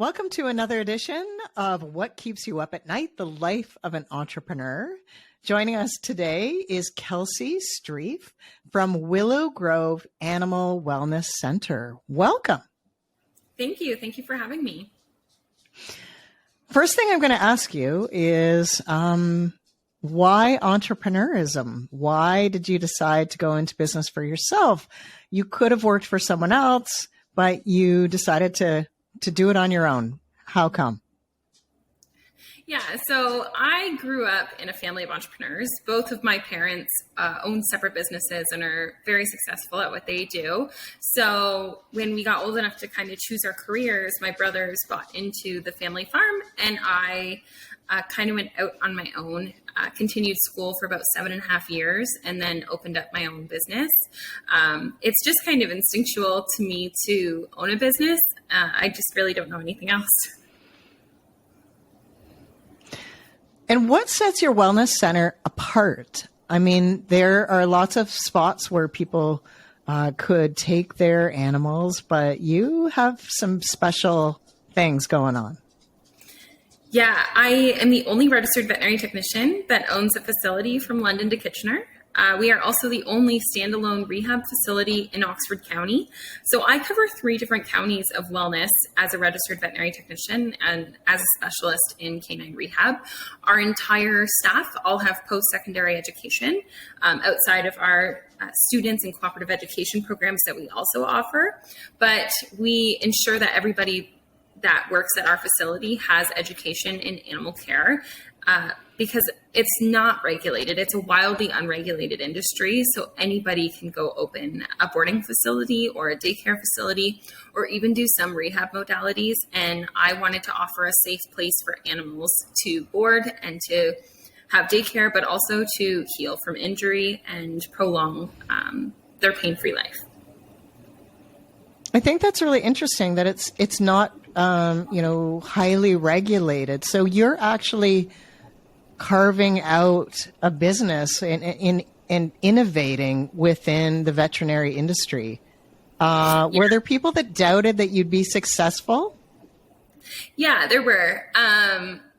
Welcome to another edition of What Keeps You Up at Night, the life of an entrepreneur. Joining us today is Kelsey Streef from Willow Grove Animal Wellness Center. Welcome. Thank you. Thank you for having me. First thing I'm going to ask you is why entrepreneurism? Why did you decide to go into business for yourself? You could have worked for someone else, but you decided to do it on your own. How come? Yeah, so I grew up in a family of entrepreneurs. Both of my parents own separate businesses and are very successful at what they do. So when we got old enough to kind of choose our careers, my brothers bought into the family farm and I kind of went out on my own, continued school for about 7.5 years, and then opened up my own business. It's just kind of instinctual to me to own a business. I just really don't know anything else. And what sets your wellness center apart? I mean, there are lots of spots where people could take their animals, but you have some special things going on. Yeah, I am the only registered veterinary technician that owns a facility from London to Kitchener. We are also the only standalone rehab facility in Oxford County. So I cover 3 different counties of wellness as a registered veterinary technician and as a specialist in canine rehab. Our entire staff all have post-secondary education outside of our students and cooperative education programs that we also offer. But we ensure that everybody that works at our facility has education in animal care because it's not regulated. It's a wildly unregulated industry. So anybody can go open a boarding facility or a daycare facility or even do some rehab modalities. And I wanted to offer a safe place for animals to board and to have daycare, but also to heal from injury and prolong their pain-free life. I think that's really interesting that it's not highly regulated. So you're actually carving out a business and innovating within the veterinary industry. Were there people that doubted that you'd be successful? Yeah, there were.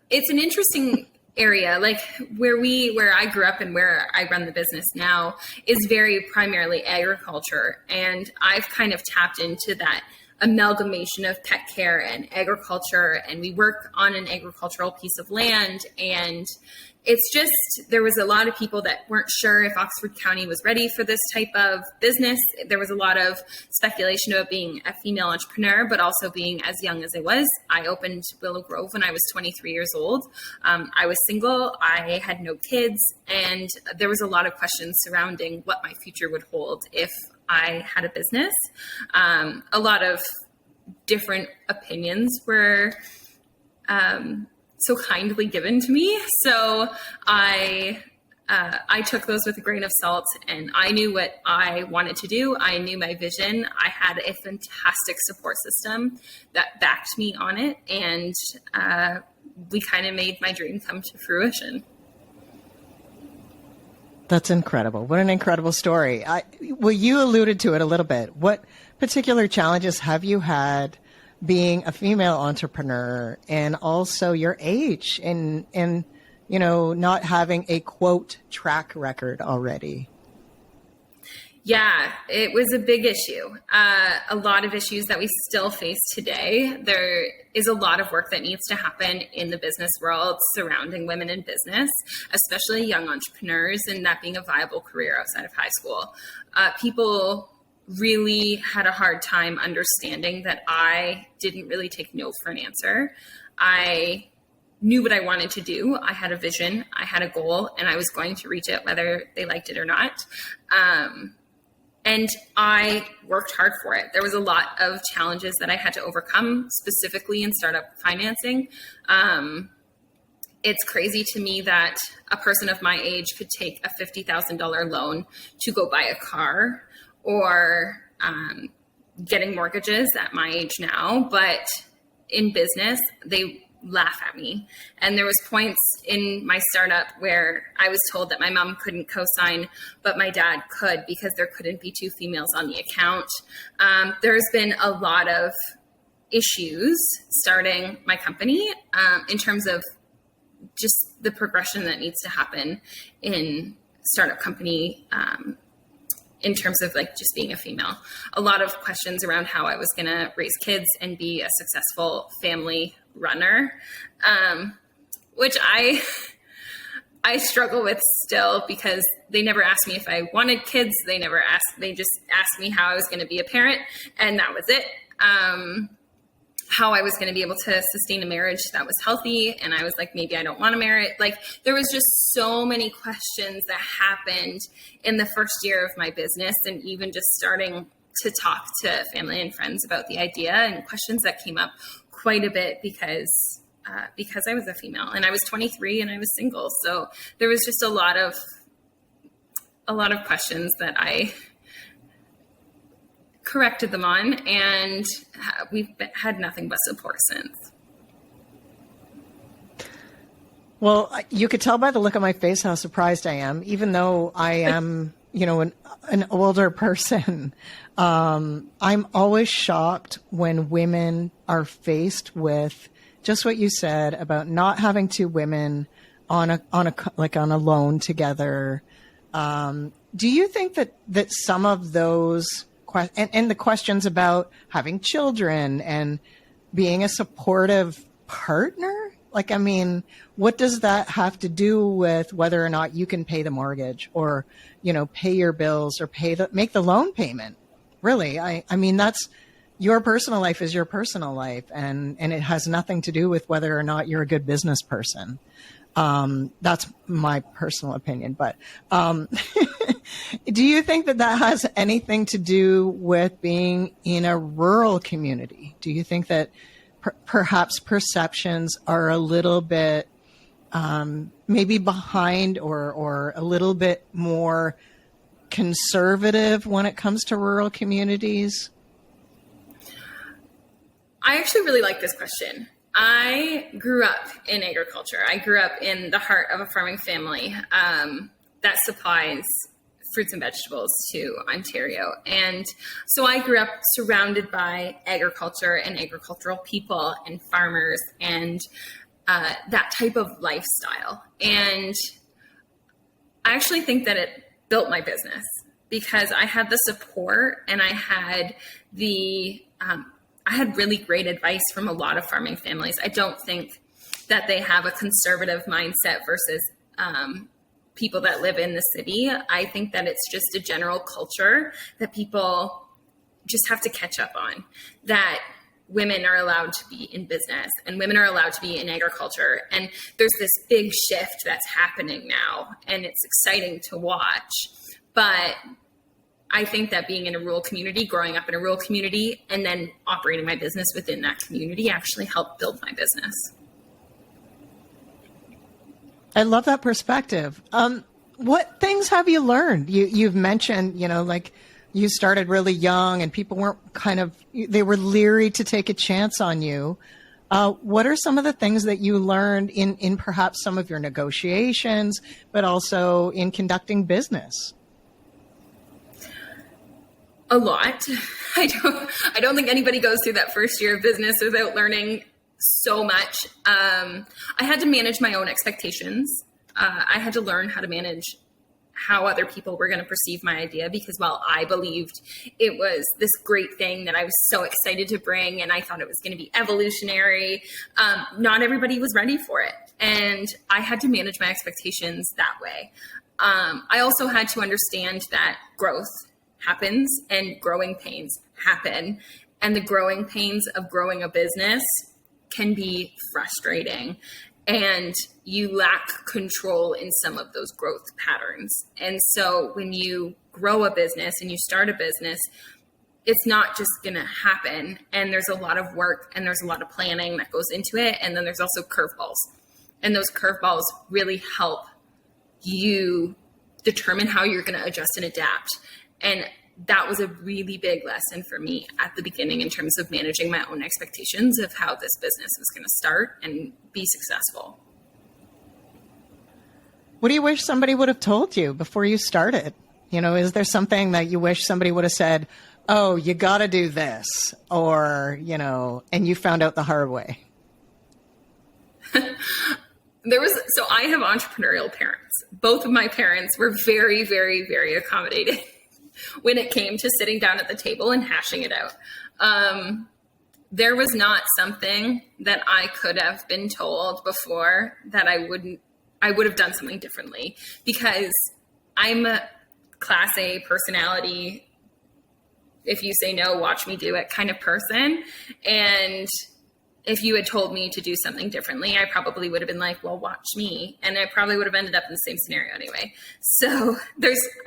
It's an interesting area, like where I grew up and where I run the business now is very primarily agriculture. And I've kind of tapped into that amalgamation of pet care and agriculture. And we work on an agricultural piece of land. And it's just, there was a lot of people that weren't sure if Oxford County was ready for this type of business. There was a lot of speculation about being a female entrepreneur, but also being as young as I was. I opened Willow Grove when I was 23 years old. I was single. I had no kids. And there was a lot of questions surrounding what my future would hold if I had a business. A lot of different opinions were so kindly given to me. So I took those with a grain of salt, and I knew what I wanted to do. I knew my vision. I had a fantastic support system that backed me on it, and we kind of made my dream come to fruition. That's incredible. What an incredible story. Well, you alluded to it a little bit. What particular challenges have you had being a female entrepreneur and also your age and not having a quote track record already? Yeah, it was a big issue. A lot of issues that we still face today. There is a lot of work that needs to happen in the business world surrounding women in business, especially young entrepreneurs, and that being a viable career outside of high school. People really had a hard time understanding that I didn't really take no for an answer. I knew what I wanted to do. I had a vision, I had a goal, and I was going to reach it whether they liked it or not. And I worked hard for it. There was a lot of challenges that I had to overcome, specifically in startup financing. It's crazy to me that a person of my age could take a $50,000 loan to go buy a car or getting mortgages at my age now. But in business, they laugh at me. And there was points in my startup where I was told that my mom couldn't co-sign, but my dad could because there couldn't be 2 females on the account. There's been a lot of issues starting my company, in terms of just the progression that needs to happen in startup company, in terms of like just being a female. A lot of questions around how I was going to raise kids and be a successful family runner, which I struggle with still, because they never asked me if I wanted kids. They just asked me how I was going to be a parent, and that was it. How I was going to be able to sustain a marriage that was healthy. And I was like, maybe I don't want to marry. Like, there was just so many questions that happened in the first year of my business, and even just starting to talk to family and friends about the idea, and questions that came up quite a bit because I was a female and I was 23 and I was single. So there was just a lot of questions that I corrected them on, and we've had nothing but support since. Well, you could tell by the look on my face how surprised I am, even though I am, an older person. I'm always shocked when women are faced with just what you said about not having two women on a loan together. Do you think that some of those and the questions about having children and being a supportive partner, what does that have to do with whether or not you can pay the mortgage or, pay your bills or make the loan payment? Really, I mean, that's your personal life is your personal life, and it has nothing to do with whether or not you're a good business person. That's my personal opinion, but do you think that has anything to do with being in a rural community? Do you think that perhaps perceptions are a little bit maybe behind or a little bit more conservative when it comes to rural communities? I actually really like this question. I grew up in agriculture. I grew up in the heart of a farming family that supplies fruits and vegetables to Ontario. And so I grew up surrounded by agriculture and agricultural people and farmers and that type of lifestyle. And I actually think that it built my business because I had the support and I had I had really great advice from a lot of farming families. I don't think that they have a conservative mindset versus people that live in the city. I think that it's just a general culture that people just have to catch up on, that women are allowed to be in business and women are allowed to be in agriculture. And there's this big shift that's happening now, and it's exciting to watch. But I think that being in a rural community, growing up in a rural community, and then operating my business within that community actually helped build my business. I love that perspective. What things have you learned? You've mentioned, you started really young and people weren't they were leery to take a chance on you. What are some of the things that you learned in perhaps some of your negotiations, but also in conducting business? A lot. I don't think anybody goes through that first year of business without learning so much. I had to manage my own expectations. I had to learn how to manage how other people were going to perceive my idea, because while I believed it was this great thing that I was so excited to bring and I thought it was going to be evolutionary, not everybody was ready for it. And I had to manage my expectations that way. I also had to understand that growth happens and growing pains happen. And the growing pains of growing a business can be frustrating. And you lack control in some of those growth patterns. And so when you grow a business and you start a business, it's not just going to happen. And there's a lot of work and there's a lot of planning that goes into it. And then there's also curveballs. And those curveballs really help you determine how you're going to adjust and adapt. And that was a really big lesson for me at the beginning in terms of managing my own expectations of how this business was going to start and be successful. What do you wish somebody would have told you before you started? Is there something that you wish somebody would have said oh, you got to do this, or, and you found out the hard way? So I have entrepreneurial parents. Both of my parents were very, very, very accommodating when it came to sitting down at the table and hashing it out. There was not something that I could have been told before that I would have done something differently, because I'm a class A personality. If you say no, watch me do it kind of person. And if you had told me to do something differently, I probably would have been like, well, watch me. And I probably would have ended up in the same scenario anyway. So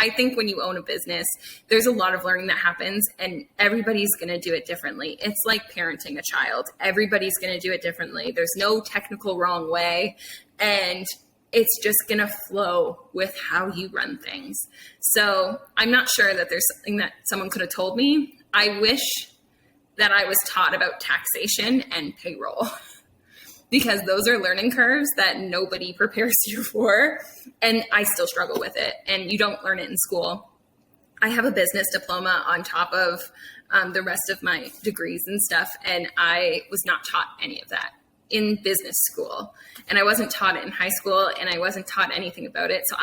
I think when you own a business, there's a lot of learning that happens, and everybody's going to do it differently. It's like parenting a child. Everybody's going to do it differently. There's no technical wrong way. And it's just going to flow with how you run things. So I'm not sure that there's something that someone could have told me. I wish that I was taught about taxation and payroll, because those are learning curves that nobody prepares you for. And I still struggle with it, and you don't learn it in school. I have a business diploma on top of the rest of my degrees and stuff. And I was not taught any of that in business school, and I wasn't taught it in high school, and I wasn't taught anything about it. So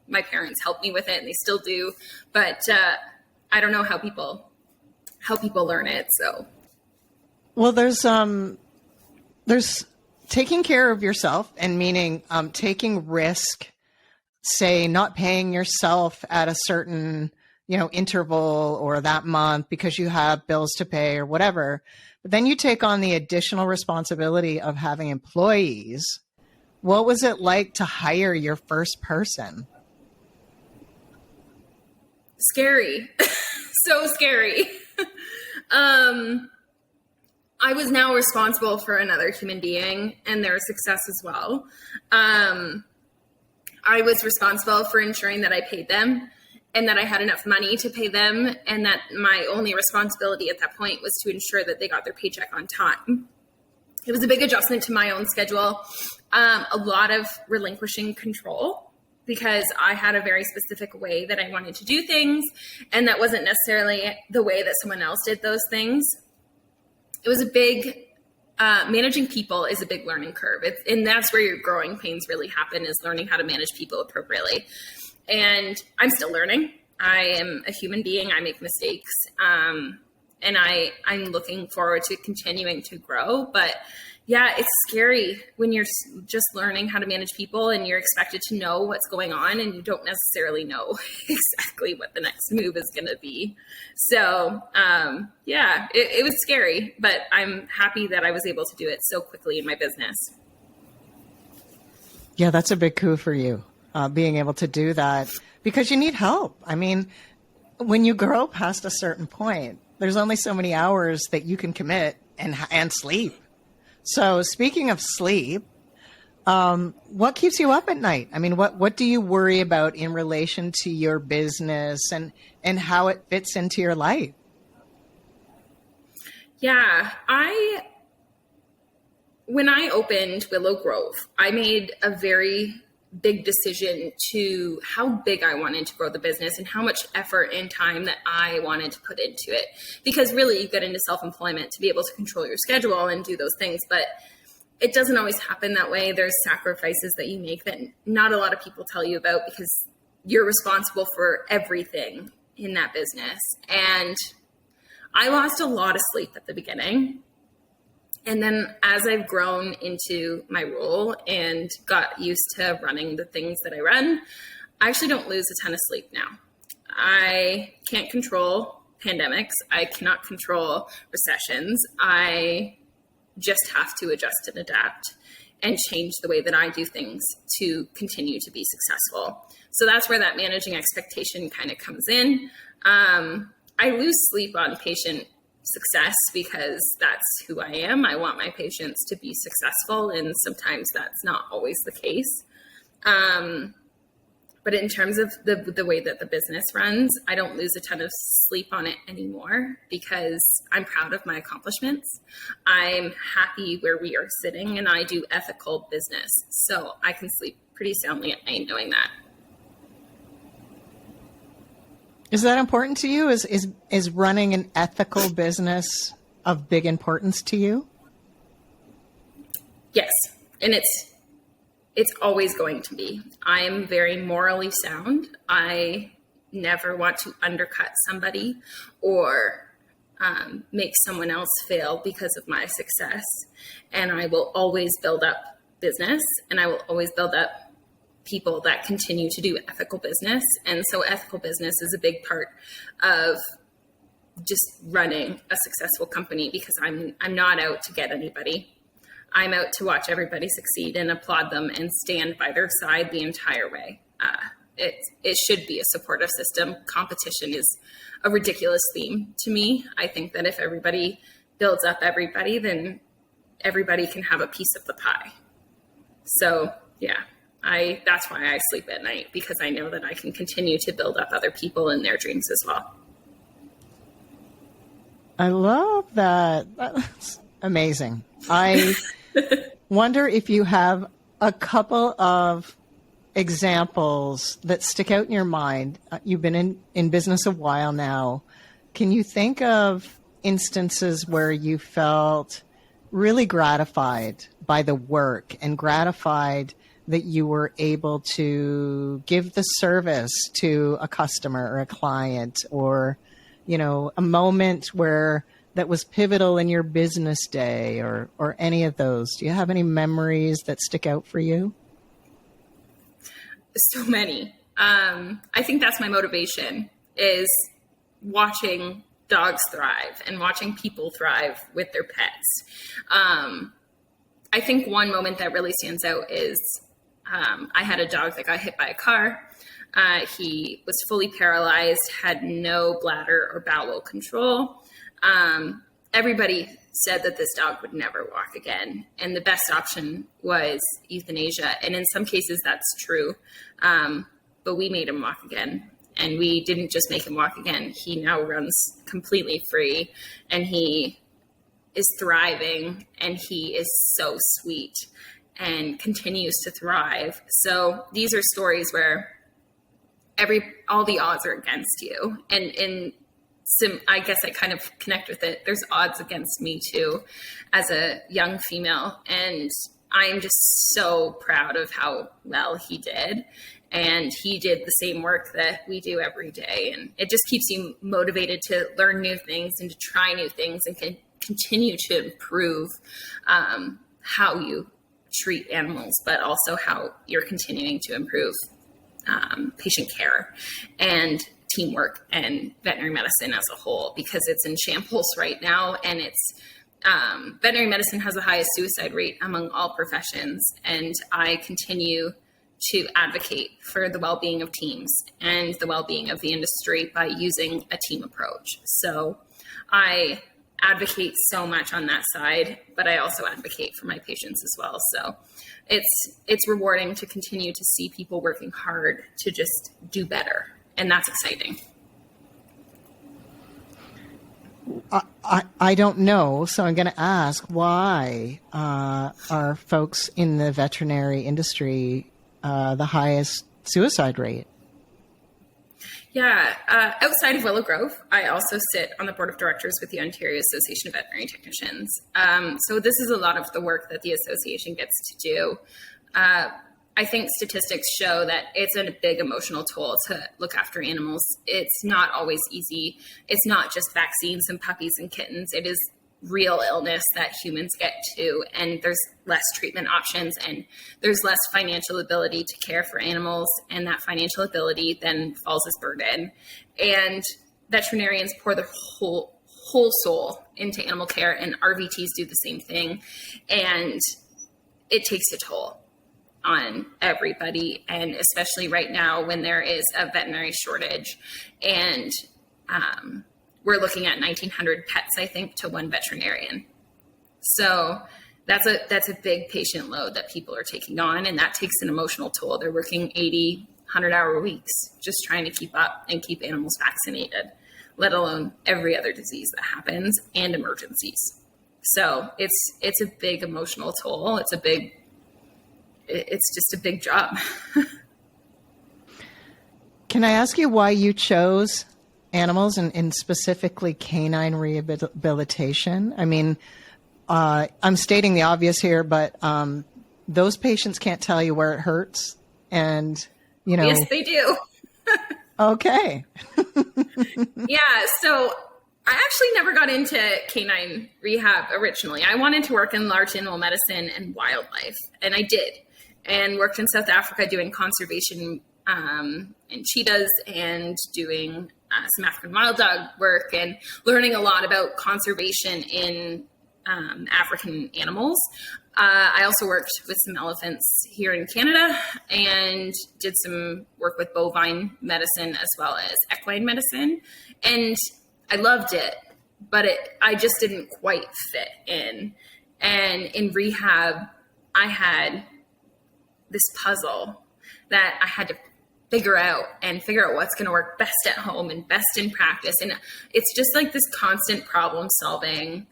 my parents helped me with it, and they still do, but I don't know how people learn it. So, well, there's taking care of yourself, and meaning taking risk, say not paying yourself at a certain, interval or that month because you have bills to pay or whatever. But then you take on the additional responsibility of having employees. What was it like to hire your first person? Scary. So scary. I was now responsible for another human being and their success as well. I was responsible for ensuring that I paid them and that I had enough money to pay them, and that my only responsibility at that point was to ensure that they got their paycheck on time. It was a big adjustment to my own schedule, a lot of relinquishing control, because I had a very specific way that I wanted to do things, and that wasn't necessarily the way that someone else did those things. It was a big, managing people is a big learning curve. And that's where your growing pains really happen, is learning how to manage people appropriately. And I'm still learning. I am a human being. I make mistakes. And I'm looking forward to continuing to grow. But yeah, it's scary when you're just learning how to manage people and you're expected to know what's going on, and you don't necessarily know exactly what the next move is going to be. So yeah, it was scary, but I'm happy that I was able to do it so quickly in my business. Yeah, that's a big coup for you, being able to do that, because you need help. I mean, when you grow past a certain point, there's only so many hours that you can commit and sleep. So speaking of sleep, what keeps you up at night? I mean, what do you worry about in relation to your business and how it fits into your life? Yeah, when I opened Willow Grove, I made a very big decision to how big I wanted to grow the business and how much effort and time that I wanted to put into it. Because really, you get into self-employment to be able to control your schedule and do those things, but it doesn't always happen that way. There's sacrifices that you make that not a lot of people tell you about, because you're responsible for everything in that business. And I lost a lot of sleep at the beginning. And then as I've grown into my role and got used to running the things that I run, I actually don't lose a ton of sleep now. I can't control pandemics. I cannot control recessions. I just have to adjust and adapt and change the way that I do things to continue to be successful. So that's where that managing expectation kind of comes in. I lose sleep on patient success because that's who I am. I want my patients to be successful, and sometimes that's not always the case. But in terms of the way that the business runs, I don't lose a ton of sleep on it anymore because I'm proud of my accomplishments. I'm happy where we are sitting, and I do ethical business. So I can sleep pretty soundly at night knowing that. Is that important to you? Is running an ethical business of big importance to you? Yes. And it's always going to be. I'm very morally sound. I never want to undercut somebody or make someone else fail because of my success. And I will always build up business, and I will always build up people that continue to do ethical business. And so ethical business is a big part of just running a successful company, because I'm not out to get anybody. I'm out to watch everybody succeed and applaud them and stand by their side the entire way. It should be a supportive system. Competition is a ridiculous theme to me. I think that if everybody builds up everybody, then everybody can have a piece of the pie. So yeah, that's why I sleep at night, because I know that I can continue to build up other people and their dreams as well. I love that. That's amazing. I wonder if you have a couple of examples that stick out in your mind. You've been in business a while now. Can you think of instances where you felt really gratified by the work and gratified that you were able to give the service to a customer or a client, or, you know, a moment where that was pivotal in your business day, or any of those? Do you have any memories that stick out for you? So many. I think that's my motivation, is watching dogs thrive and watching people thrive with their pets. I think one moment that really stands out is I had a dog that got hit by a car. He was fully paralyzed, had no bladder or bowel control. Everybody said that this dog would never walk again, and the best option was euthanasia. And in some cases that's true. But we made him walk again, and we didn't just make him walk again. He now runs completely free, and he is thriving, and he is so sweet and continues to thrive. So these are stories where all the odds are against you. And I guess I kind of connect with it. There's odds against me too, as a young female. And I'm just so proud of how well he did. And he did the same work that we do every day. And it just keeps you motivated to learn new things and to try new things and continue to improve how you treat animals, but also how you're continuing to improve patient care and teamwork and veterinary medicine as a whole, because it's in shambles right now. And it's veterinary medicine has the highest suicide rate among all professions. And I continue to advocate for the well-being of teams and the well-being of the industry by using a team approach. So I advocate so much on that side, but I also advocate for my patients as well. So it's rewarding to continue to see people working hard to just do better. And that's exciting. I don't know, so I'm going to ask, why are folks in the veterinary industry the highest suicide rate? Yeah. Outside of Willow Grove, I also sit on the board of directors with the Ontario Association of Veterinary Technicians. So this is a lot of the work that the association gets to do. I think statistics show that it's a big emotional toll to look after animals. It's not always easy. It's not just vaccines and puppies and kittens. It is real illness that humans get to, and there's less treatment options, and there's less financial ability to care for animals, and that financial ability then falls as burden. And veterinarians pour their whole soul into animal care, and RVTs do the same thing, and it takes a toll on everybody, and especially right now when there is a veterinary shortage. And we're looking at 1,900 pets, I think, to one veterinarian. So that's a big patient load that people are taking on, and that takes an emotional toll. They're working 80, 100-hour weeks just trying to keep up and keep animals vaccinated, let alone every other disease that happens and emergencies. So it's a big emotional toll. It's just a big job. Can I ask you why you chose animals and specifically canine rehabilitation? I mean, I'm stating the obvious here, but those patients can't tell you where it hurts. And, you know. Yes, they do. Okay. Yeah. So I actually never got into canine rehab originally. I wanted to work in large animal medicine and wildlife, and I did, and worked in South Africa doing conservation in cheetahs and doing some African wild dog work and learning a lot about conservation in African animals. I also worked with some elephants here in Canada and did some work with bovine medicine as well as equine medicine. And I loved it, but I just didn't quite fit in. And in rehab, I had this puzzle that I had to figure out what's going to work best at home and best in practice. And it's just like this constant problem solving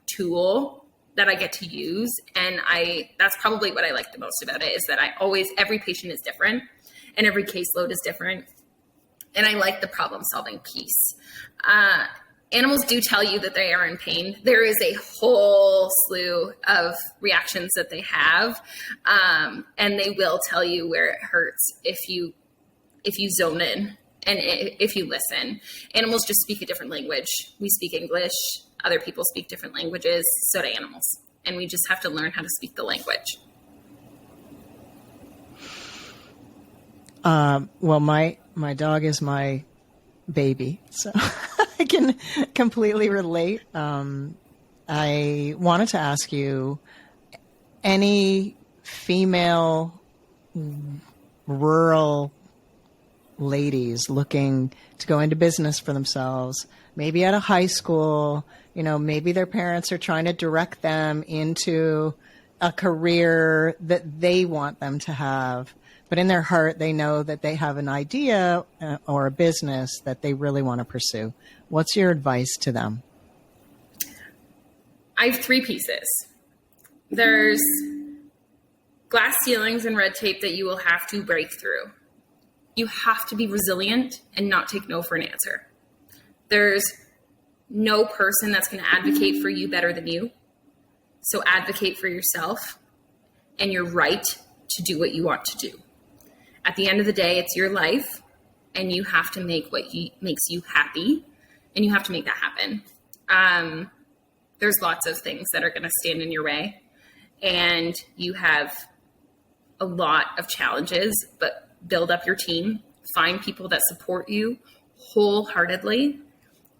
tool that I get to use. And that's probably what I like the most about it, is that every patient is different and every caseload is different. And I like the problem solving piece. Animals do tell you that they are in pain. There is a whole slew of reactions that they have. And they will tell you where it hurts if you zone in and if you listen. Animals just speak a different language. We speak English. Other people speak different languages. So do animals. And we just have to learn how to speak the language. Well, my dog is my baby, so I can completely relate. I wanted to ask you, any female rural ladies looking to go into business for themselves, maybe at a high school, maybe their parents are trying to direct them into a career that they want them to have, but in their heart, they know that they have an idea or a business that they really want to pursue. What's your advice to them? I have 3 pieces. There's glass ceilings and red tape that you will have to break through. You have to be resilient and not take no for an answer. There's no person that's going to advocate for you better than you. So advocate for yourself and your right to do what you want to do. At the end of the day, it's your life, and you have to make what makes you happy, and you have to make that happen. There's lots of things that are going to stand in your way, and you have a lot of challenges, but build up your team, find people that support you wholeheartedly,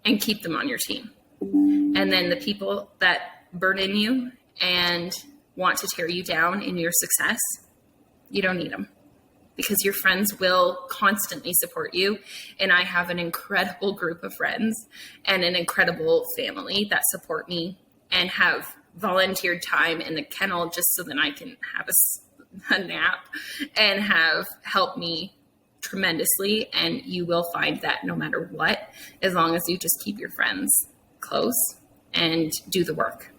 and keep them on your team. And then the people that burden you and want to tear you down in your success, you don't need them, because your friends will constantly support you. And I have an incredible group of friends and an incredible family that support me and have volunteered time in the kennel just so that I can have a nap, and have helped me tremendously. And you will find that no matter what, as long as you just keep your friends close and do the work.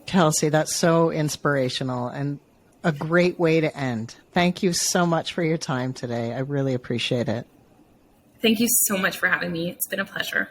Kelsey, that's so inspirational and a great way to end. Thank you so much for your time today. I really appreciate it. Thank you so much for having me. It's been a pleasure.